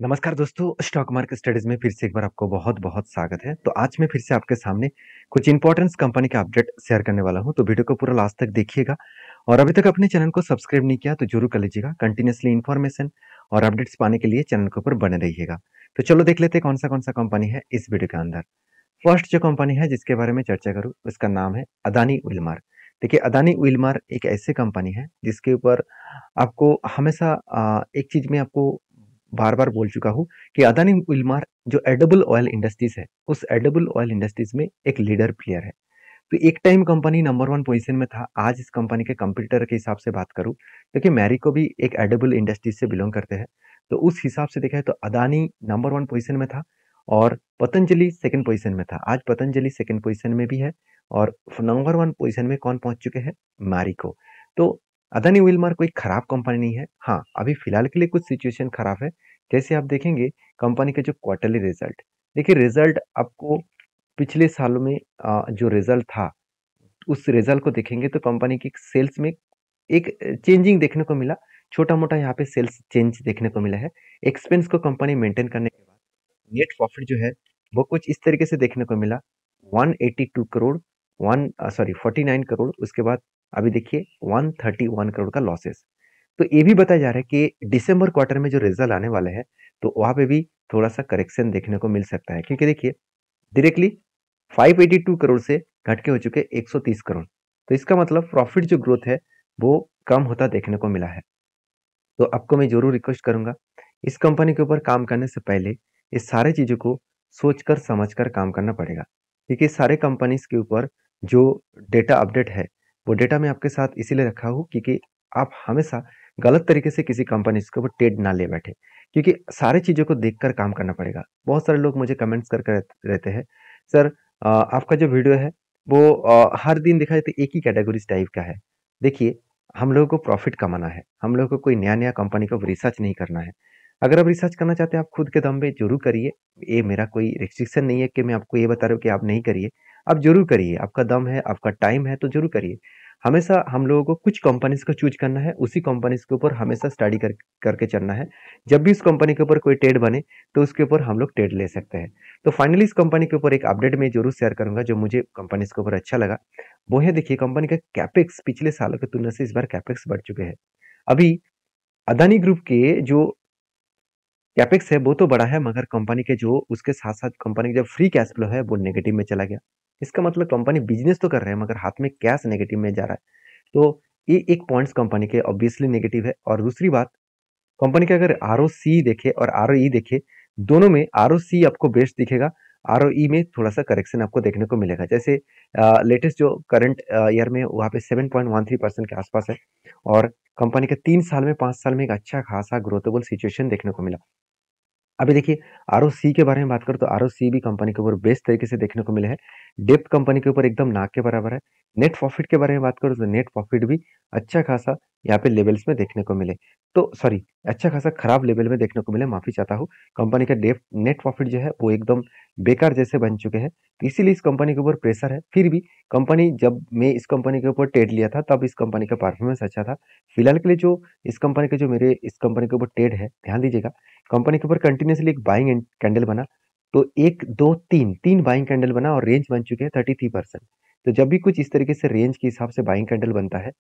नमस्कार दोस्तों, stock market studies में फिर से एक बार आपको बहुत-बहुत स्वागत है। तो आज मैं फिर से आपके सामने कुछ इंपॉर्टेंस कंपनी का अपडेट शेयर करने वाला हूँ, तो वीडियो को पूरा लास्ट तक देखिएगा और अभी तक अपने चैनल को सब्सक्राइब नहीं किया तो ज़रूर कर लीजिएगा। कंटिन्यूअसली इन्फॉर्मेशन और अपडेट्स पाने के लिए चैनल के ऊपर बने रहिएगा। तो चलो देख लेते हैं कौन-सा कंपनी है इस वीडियो के अंदर। फर्स्ट जो कंपनी है जिसके बारे में चर्चा करूँ, उसका नाम है अदानी विल्मर। देखिए, अदानी विल्मर एक ऐसी कंपनी है जिसके ऊपर आपको हमेशा एक चीज़ मैं आपको बार-बार बोल चुका हूँ कि अदानी विल्मर जो एडिबल ऑयल इंडस्ट्रीज़ है, उस एडिबल ऑयल इंडस्ट्रीज़ में एक लीडर प्लेयर है। तो एक टाइम कंपनी नंबर 1 पोज़ीशन में था, आज इस कंपनी के कंपटीटर के हिसाब से बात करूँ, देखिए मैरिको भी एक एडिबल इंडस्ट्री से बिलॉन्ग करते हैं। तो उस हिसाब से देखा जाए तो अदानी नंबर 1 पोज़ीशन में था और पतंजलि सेकंड पोज़ीशन में था। आज पतंजलि सेकंड पोज़ीशन में भी है और नंबर 1 पोज़ीशन में कौन पहुँच चुके हैं? मैरिको। तो अदानी विल्मर कोई खराब कंपनी नहीं है। हाँ, अभी फिलहाल के लिए कुछ सिचुएशन खराब है। जैसे आप देखेंगे कंपनी के जो क्वार्टरली रिजल्ट, देखिए रिजल्ट आपको पिछले सालों में जो रिजल्ट था, उस रिजल्ट को देखेंगे तो कंपनी की सेल्स में एक चेंजिंग देखने को मिला। छोटा-मोटा यहाँ पे सेल्स चेंज देखने को मिला है। एक्सपेंस को कंपनी मेंटेन करने के बाद नेट प्रॉफिट जो है, वो कुछ इस तरीके से देखने को मिला 182 करोड़ 49 करोड़, उसके बाद अभी देखिए 131 करोड़ का लॉसेस। तो ये भी बताया जा रहा है कि दिसंबर क्वार्टर में जो रिजल्ट आने वाले हैं, तो वहाँ पे भी थोड़ा-सा करेक्शन देखने को मिल सकता है। क्योंकि देखिए डायरेक्टली 582 करोड़ से घट के हो चुके 130 करोड़। तो इसका मतलब प्रॉफिट जो ग्रोथ है, वो कम होता देखने को मिला है। तो आपको मैं ज़रूर रिक्वेस्ट करूँगा, इस कंपनी के ऊपर काम करने से पहले ये सारी चीज़ों को सोच-कर समझ-कर काम करना पड़ेगा। क्योंकि सारे कंपनीज़ के ऊपर जो डेटा अपडेट है, वो डेटा मैं आपके साथ इसीलिए रखा हूँ क्योंकि आप हमेशा गलत तरीके से किसी कंपनीज़ के ऊपर ट्रेड ना ले बैठे। क्योंकि सारी चीज़ों को देखकर काम करना पड़ेगा। बहुत सारे लोग मुझे कमेंट्स करके रहते हैं, "सर आपका जो वीडियो है वो हर दिन दिखाई तो एक ही कैटेगरीज़ टाइप का है।" देखिए, हम लोगों को प्रॉफिट कमाना है। हम लोगों को कोई नया-नया कंपनी को रिसर्च नहीं करना है। अगर आप रिसर्च करना चाहते हैं, आप खुद के दम पे ज़रूर करिए। ये मेरा कोई रिस्ट्रिक्शन नहीं है कि मैं आपको ये बता रहा हूँ कि आप नहीं करिए। आप ज़रूर करिए, आपका दम है, आपका टाइम है तो ज़रूर करिए। हमेशा हम लोगों को कुछ कंपनीज़ को चूज़ करना है, उसी कंपनीज़ के ऊपर हमेशा स्टडी करके चलना है। जब भी उस कंपनी के ऊपर कोई ट्रेड बने, तो उसके ऊपर हम लोग ट्रेड ले सकते हैं। तो फाइनली इस कंपनी के ऊपर एक अपडेट मैं ज़रूर शेयर करूँगा, जो मुझे कंपनीज़ के ऊपर अच्छा लगा। वो है देखिए कंपनी का कैपेक्स पिछले सालों की तुलना से इस बार कैपेक्स बढ़ चुके हैं। अभी अदानी ग्रुप के जो कैपेक्स है वो तो बढ़ा है, मगर कंपनी के जो उसके साथ-साथ कंपनी का जो फ्री कैश फ्लो है वो नेगेटिव में चला गया। इसका मतलब कंपनी बिज़नेस तो कर रहे हैं मगर हाथ में कैश नेगेटिव में जा रहा है। तो ये एक पॉइंट्स कंपनी के ऑब्वियसली नेगेटिव है और दूसरी बात, कंपनी का अगर आरओसी देखें और आरओई देखें, दोनों में आरओसी आपको बेस्ट दिखेगा, आरओई में थोड़ा-सा करेक्शन आपको देखने को मिलेगा। जैसे लेटेस्ट जो करंट ईयर में वहाँ पे 7.13% के आसपास है और कंपनी के 3 साल में 5 साल में एक अच्छा खासा ग्रोथेबल सिचुएशन देखने को मिला। अभी देखिए आरओसी के बारे में बात करूँ तो आरओसी भी कंपनी के ऊपर बेस्ट तरीके से देखने को मिला है। डेब्ट कंपनी के ऊपर एकदम ना के बराबर है। नेट प्रॉफिट के बारे में बात करूँ तो नेट प्रॉफिट भी अच्छा खासा यहाँ पे लेवल्स में देखने को मिले। तो सॉरी, अच्छा खासा खराब लेवल में देखने को मिले, माफ़ी चाहता हूँ। कंपनी का डेब्ट नेट प्रॉफिट जो है वो एकदम बेकार जैसे बन चुके हैं। तो इसीलिए इस कंपनी के ऊपर प्रेशर है। फिर भी कंपनी, जब मैं इस कंपनी के ऊपर ट्रेड लिया था तब इस कंपनी का परफॉर्मेंस अच्छा था। फिलहाल के लिए जो इस कंपनी के जो मेरे इस कंपनी के ऊपर ट्रेड है, ध्यान दीजिएगा, कंपनी के ऊपर कंटिन्यूअसली एक बाइंग कैंडल बना, तो 1, 2, 3 बाइंग कैंडल बना और रेंज बन चुके हैं 33%। तो जब भी कुछ इस तरीके से रेंज के हिसाब से बाइंग कैंडल बनता है,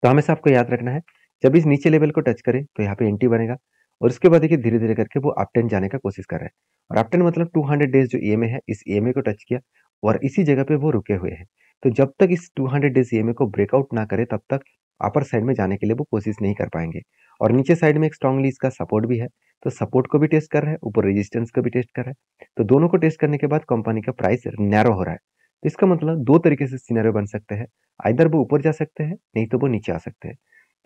तो हमेशा आपको याद रखना है, जब इस नीचे लेवल को टच करे तो यहाँ पे एंट्री बनेगा और उसके बाद देखिए धीरे-धीरे करके वो अप ट्रेंड जाने का कोशिश कर रहा है और अप ट्रेंड मतलब 200 डेज़ जो ईएमए है, इस ईएमए को टच किया और इसी जगह पे वो रुके हुए हैं। तो जब तक इस 200 डेज़ ईएमए को ब्रेकआउट ना करे, तब तक अपर साइड में जाने के लिए वो कोशिश नहीं कर पाएँगे और नीचे साइड में एक स्ट्रांगली इसका सपोर्ट भी है, तो सपोर्ट को भी टेस्ट कर रहा है, ऊपर रेजिस्टेंस को भी टेस्ट कर रहा है। तो दोनों को टेस्ट करने के बाद कंपनी का प्राइस नैरो हो रहा है। तो इसका मतलब 2 तरीके से सिनेरियो बन सकते हैं, आइदर वो ऊपर जा सकते हैं, नहीं तो वो नीचे आ सकते हैं।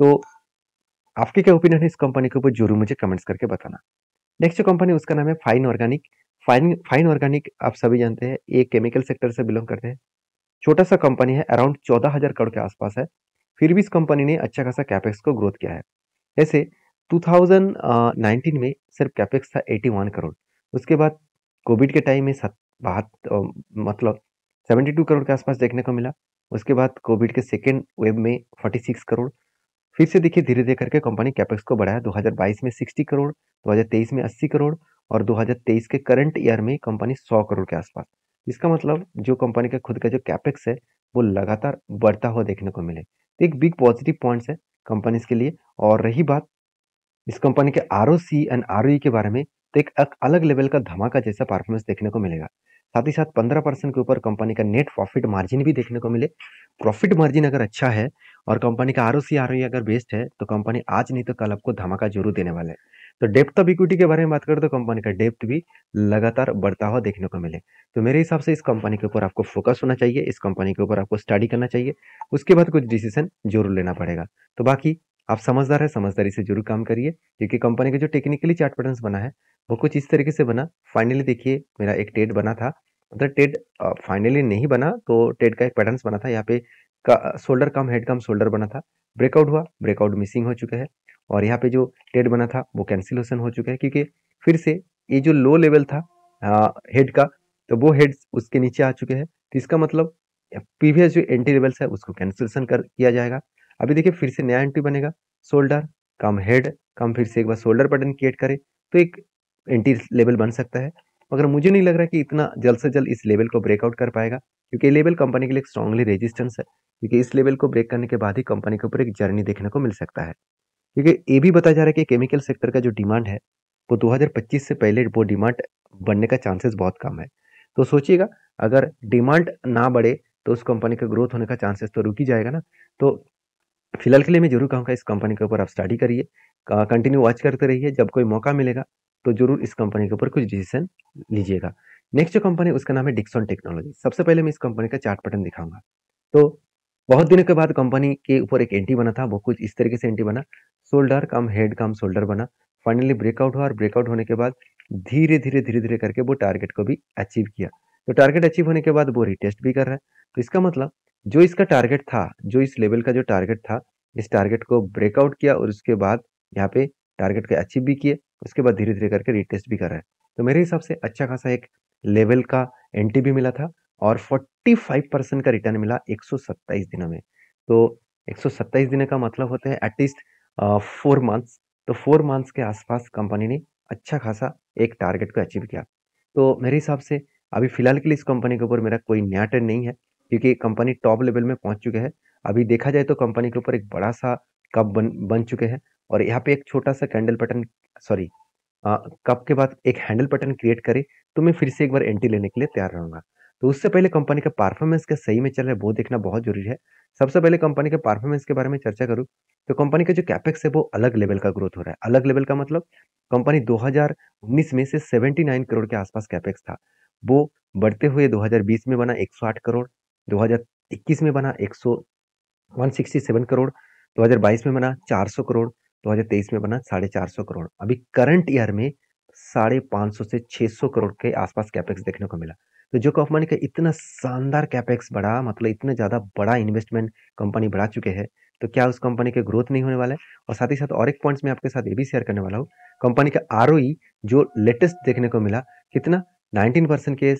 तो आपकी क्या ओपिनियन है इस कंपनी के ऊपर, ज़रूर मुझे कमेंट्स करके बताना। नेक्स्ट जो कंपनी है उसका नाम है फाइन ऑर्गेनिक। फाइन ऑर्गेनिक आप सभी जानते हैं, ये केमिकल सेक्टर से बिलॉन्ग करते हैं। छोटा-सा कंपनी है, अराउंड 14,000 करोड़ के आसपास है। फिर भी इस कंपनी ने अच्छा खासा कैपेक्स को ग्रोथ किया है। जैसे 2019 में सिर्फ कैपेक्स था 81 करोड़। उसके बाद कोविड के टाइम में मतलब 72 करोड़ के आसपास देखने को मिला। उसके बाद कोविड के सेकंड वेव में 46 करोड़। फिर से देखिए धीरे-धीरे करके कंपनी कैपेक्स को बढ़ाया, 2022 में 60 करोड़, 2023 में 80 करोड़ और 2023 के करंट ईयर में कंपनी 100 करोड़ के आसपास। इसका मतलब जो कंपनी का खुद का जो कैपेक्स है वो लगातार बढ़ता हुआ देखने को मिले, तो एक बिग पॉजिटिव पॉइंट्स है कंपनीज के लिए। और रही बात इस कंपनी के आरओसी एंड आरओई के बारे में, तो एक अलग लेवल का धमाका जैसा परफॉर्मेंस देखने को मिलेगा। साथ ही साथ 15% के ऊपर कंपनी का नेट प्रॉफिट मार्जिन भी देखने को मिले। प्रॉफिट मार्जिन अगर अच्छा है और कंपनी का आरओसी आरओई अगर बेस्ट है तो कंपनी आज नहीं तो कल आपको धमाका जरूर देने वाला है। तो डेप्थ ऑफ इक्विटी के बारे में बात करें तो कंपनी का डेप्थ भी लगातार बढ़ता हुआ देखने को मिले। तो मेरे हिसाब से इस कंपनी के ऊपर आपको फोकस होना चाहिए, इस कंपनी के ऊपर आपको स्टडी करना चाहिए, उसके बाद कुछ डिसीजन जरूर लेना पड़ेगा। तो बाकी आप समझदार है, समझदारी से जरूर काम करिए, क्योंकि कंपनी का जो टेक्निकली चार्ट पैटर्न्स बना है वो कुछ इस तरीके से बना। फाइनली देखिए मेरा एक टेड बना था, मतलब टेड फाइनली नहीं बना, तो टेड का एक पैटर्न्स बना था। यहाँ पे शोल्डर कम हेड कम शोल्डर बना था, ब्रेकआउट हुआ, ब्रेकआउट मिसिंग हो चुका है। और यहाँ पे जो टेड बना था वो कैंसिलेशन हो चुका है, क्योंकि फिर से ये जो लो लेवल था हेड का, तो वो हेड उसके नीचे आ चुके हैं। तो इसका मतलब प्रीवियस जो एंटी लेवल्स है उसको कैंसिलेशन कर किया जाएगा। अभी देखिए फिर से नया एंट्री बनेगा, शोल्डर कम हेड कम, फिर से एक बार शोल्डर पैटर्न क्रिएट करे तो एक एंटी लेवल बन सकता है। मगर मुझे नहीं लग रहा कि इतना जल्द से जल्द इस लेवल को ब्रेकआउट कर पाएगा, क्योंकि ये लेवल कंपनी के लिए स्ट्रांगली रेजिस्टेंस है। क्योंकि इस लेवल को ब्रेक करने के बाद ही कंपनी के ऊपर एक जर्नी देखने को मिल सकता है। क्योंकि ये भी बताया जा रहा है कि केमिकल सेक्टर का जो डिमांड है वो 2025 से पहले वो डिमांड बढ़ने का चांसेस बहुत कम है। तो सोचिएगा अगर डिमांड ना बढ़े तो उस कंपनी का ग्रोथ होने का चांसेस तो रुक ही जाएगा ना। तो फिलहाल के लिए मैं जरूर कहूँगा इस कंपनी के ऊपर आप स्टडी करिए, कंटिन्यू वॉच करते रहिए, जब कोई मौका मिलेगा तो जरूर इस कंपनी के ऊपर कुछ डिसीजन लीजिएगा। नेक्स्ट जो कंपनी उसका नाम है डिक्सन टेक्नोलॉजी। सबसे पहले मैं इस कंपनी का चार्ट पैटर्न दिखाऊंगा। तो बहुत दिनों के बाद कंपनी के ऊपर एक एंट्री बना था, वो कुछ इस तरीके से एंट्री बना, शोल्डर कम हेड कम शोल्डर बना। फाइनली ब्रेकआउट हुआ और ब्रेकआउट होने के बाद धीरे धीरे धीरे धीरे करके वो टारगेट को भी अचीव किया। तो टारगेट अचीव होने के बाद वो रिटेस्ट भी कर रहा है। तो इसका मतलब जो इसका टारगेट था, जो इस लेवल का जो टारगेट था, इस टारगेट को ब्रेकआउट किया और उसके बाद यहाँ पे टारगेट को अचीव भी किए, उसके बाद धीरे धीरे करके रिटेस्ट भी कर रहा है। तो मेरे हिसाब से अच्छा खासा एक लेवल का एंट्री भी मिला था और 45% का रिटर्न मिला 127 दिनों में। तो 127 दिनों का मतलब होता है एटलीस्ट 4 मंथ्स। तो 4 मंथ्स के आसपास कंपनी ने अच्छा खासा एक टारगेट को अचीव किया। तो मेरे हिसाब से अभी फिलहाल के लिए इस कंपनी के ऊपर मेरा कोई नया ट्रेंड नहीं है, क्योंकि कंपनी टॉप लेवल में पहुंच चुके हैं। अभी देखा जाए तो कंपनी के ऊपर एक बड़ा सा कप बन चुके हैं और यहाँ पे एक छोटा सा कैंडल पैटर्न, सॉरी, कप के बाद एक हैंडल पैटर्न क्रिएट करे तो मैं फिर से एक बार एंट्री लेने के लिए तैयार रहूंगा। तो उससे पहले कंपनी का परफॉर्मेंस क्या सही में चल रहा है वो देखना बहुत जरूरी है। सबसे पहले कंपनी के परफॉर्मेंस के बारे में चर्चा करूँ तो कंपनी का जो कैपेक्स है वो अलग लेवल का ग्रोथ हो रहा है। अलग लेवल का मतलब कंपनी 2019 में से 79 करोड़ के आसपास कैपेक्स था, वो बढ़ते हुए 2020 में बना 108 करोड़, 2021 में बना 167 करोड़, 2022 में बना 400 करोड़, 2023 में बना 450 करोड़। अभी करंट ईयर में 550 से 600 करोड़ के आसपास कैपेक्स देखने को मिला। तो जो कंपनी का इतना शानदार कैपेक्स बढ़ा, मतलब इतना ज्यादा बड़ा इन्वेस्टमेंट कंपनी बढ़ा चुके हैं, तो क्या उस कंपनी के ग्रोथ नहीं होने वाला है? और साथ ही साथ और एक पॉइंट्स मैं आपके साथ ये भी शेयर करने वाला हूँ। कंपनी का आरओई जो लेटेस्ट देखने को मिला कितना, 19% के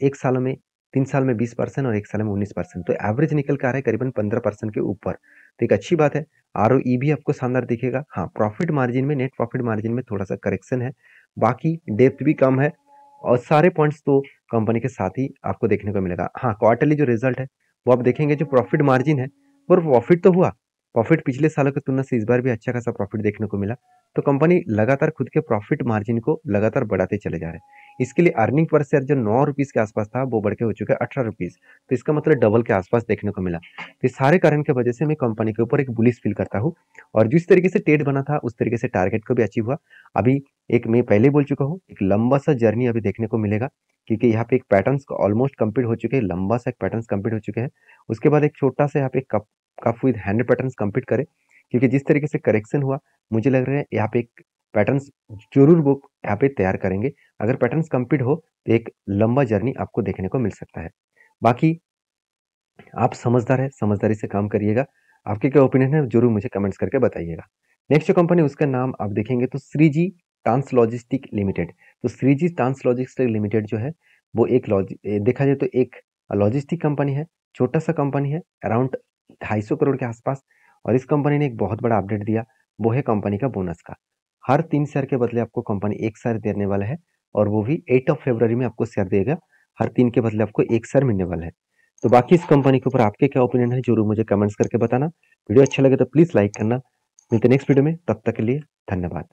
एक साल में, 3 साल में 20% और एक साल में 19%। तो एवरेज निकल कर आ रहा है करीबन 15% के ऊपर। तो एक अच्छी बात है। आरओई भी आपको शानदार दिखेगा। हाँ, प्रॉफिट मार्जिन में, नेट प्रॉफिट मार्जिन में थोड़ा सा करेक्शन है, बाकी डेप्थ भी कम है और सारे पॉइंट्स तो कंपनी के साथ ही आपको देखने को मिलेगा। हाँ, क्वार्टरली जो रिजल्ट है वो आप देखेंगे, जो प्रॉफिट मार्जिन है और प्रॉफिट तो हुआ, प्रॉफिट पिछले सालों की तुलना से इस बार भी अच्छा खासा प्रॉफिट देखने को मिला। तो कंपनी लगातार खुद के प्रॉफिट मार्जिन को लगातार बढ़ाते चले जा रहे हैं। इसके लिए अर्निंग पर शेयर जो 9 रुपीज के आसपास था वो बढ़ के हो चुका है 18 रुपीज। तो इसका मतलब डबल के आसपास देखने को मिला। तो इस सारे कारण की वजह से मैं कंपनी के ऊपर एक बुलिश फील करता हूँ और जिस तरीके से ट्रेड बना था उस तरीके से टारगेट को भी अचीव हुआ। अभी एक मैं पहले बोल चुका हूँ, एक लंबा सा जर्नी अभी देखने को मिलेगा, क्योंकि यहाँ पे एक पैटर्न्स ऑलमोस्ट कंप्लीट हो चुके हैं, लंबा सा एक पैटर्न्स कंप्लीट हो चुके हैं। उसके बाद एक छोटा सा यहाँ पे cup cup with hand patterns complete करे, क्योंकि जिस तरीके से करेक्शन हुआ मुझे लग रहा है यहाँ पे एक पैटर्न्स जरूर वो यहाँ पे तैयार करेंगे। अगर पैटर्न्स कंप्लीट हो तो एक लंबा जर्नी आपको देखने को मिल सकता है। बाकी आप समझदार है, समझदारी से काम करिएगा। आपके क्या ओपिनियन है जरूर मुझे कमेंट्स करके बताइएगा। नेक्स्ट जो कंपनी उसका नाम आप देखेंगे तो श्रीजी ट्रांस लॉजिस्टिक लिमिटेड। तो श्रीजी ट्रांस लॉजिस्टिक लिमिटेड जो है वो एक देखा जाए तो एक लॉजिस्टिक कंपनी है, छोटा सा कंपनी है, अराउंड 250 करोड़ के आसपास। और इस कंपनी ने एक बहुत बड़ा अपडेट दिया, वो है कंपनी का बोनस का। हर 3 शेयर के बदले आपको कंपनी 1 शेयर देने वाला है और वो भी 8 फरवरी में आपको शेयर देगा। हर 3 के बदले आपको 1 शेयर मिलने वाला है। तो बाकी इस कंपनी के ऊपर आपके क्या ओपिनियन है, ज़रूर मुझे कमेंट्स करके बताना। वीडियो अच्छा लगे तो प्लीज़ लाइक करना। मिलते हैं नेक्स्ट वीडियो में, तब तक के लिए धन्यवाद।